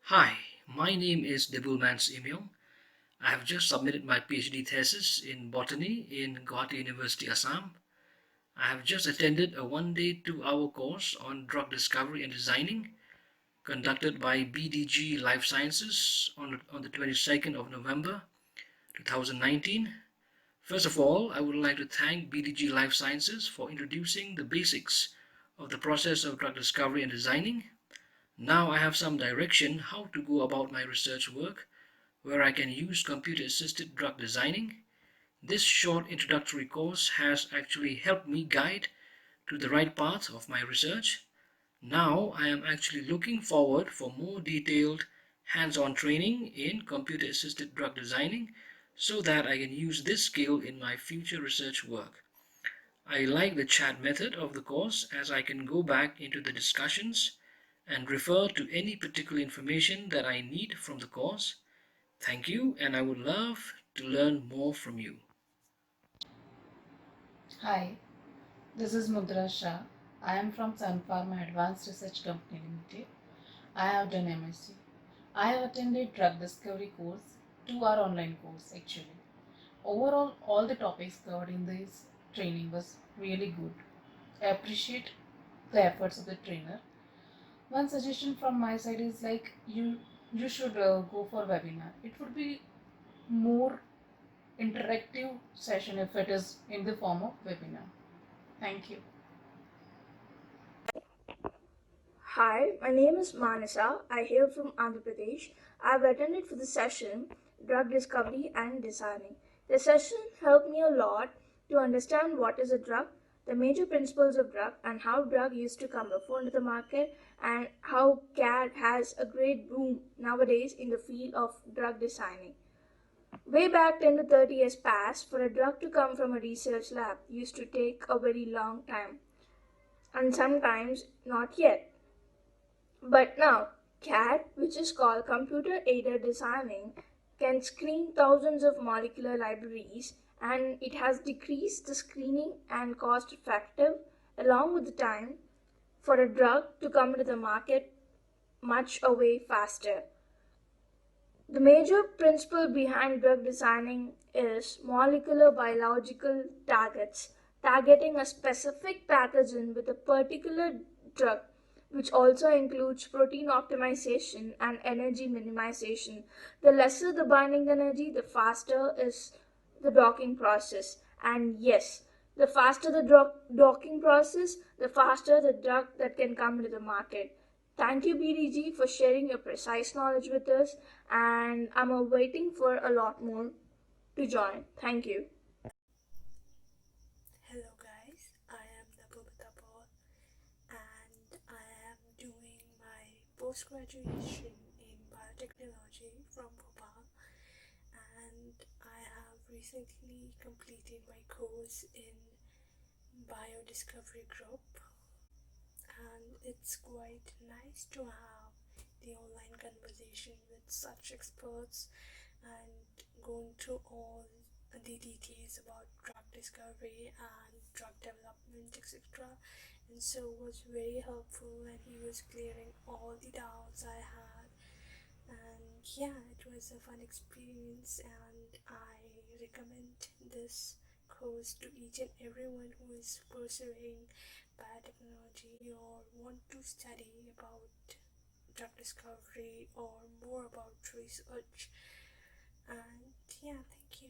Hi, my name is Debulmans Emil. I have just submitted my PhD thesis in botany in Guwahati University, Assam. I have just attended a 1 day, 2 hour course on drug discovery and designing conducted by BDG Life Sciences on the 22nd of November 2019. First of all, I would like to thank BDG Life Sciences for introducing the basics of the process of drug discovery and designing. Now I have some direction how to go about my research work where I can use computer assisted drug designing. This short introductory course has actually helped me guide to the right path of my research. Now I am actually looking forward for more detailed hands-on training in computer assisted drug designing so that I can use this skill in my future research work. I like the chat method of the course as I can go back into the discussions and refer to any particular information that I need from the course. Thank you, and I would love to learn more from you. Hi, this is Mudra Shah. I am from Sun Pharma Advanced Research Company Limited. I have done MSc. I have attended drug discovery course, 2 hour online course actually. Overall, all the topics covered in this training was really good. I appreciate the efforts of the trainer. One suggestion from my side is like you should go for webinar. It would be more interactive session if it is in the form of webinar. Thank you. Hi, my name is Manasa. I hail from Andhra Pradesh. I've attended for the session Drug Discovery and Designing. The session helped me a lot to understand what is a drug, the major principles of drug, and how drug used to come before into the market, and how CAD has a great boom nowadays in the field of drug designing. Way back 10 to 30 years past, for a drug to come from a research lab used to take a very long time, and sometimes not yet. But now, CAD, which is called computer aided designing, can screen thousands of molecular libraries, and it has decreased the screening and cost effective along with the time for a drug to come to the market much away faster. The major principle behind drug designing is molecular biological targets, targeting a specific pathogen with a particular drug, which also includes protein optimization and energy minimization. The lesser the binding energy, the faster is the docking process. And yes, the faster the docking process, the faster the drug that can come into the market. Thank you, BDG, for sharing your precise knowledge with us, and I'm waiting for a lot more to join. Thank you. Hello guys, I am Nabobita Paul and I am doing my post-graduation in biotechnology from Bhopal, and I have recently completed my course in biodiscovery group, and it's quite nice to have the online conversation with such experts and going through all the details about drug discovery and drug development, etc. And so it was very helpful, and he was clearing all the doubts I had. And yeah, it was a fun experience, and I recommend this course to each and everyone who is pursuing biotechnology or want to study about drug discovery or more about research. And yeah, thank you.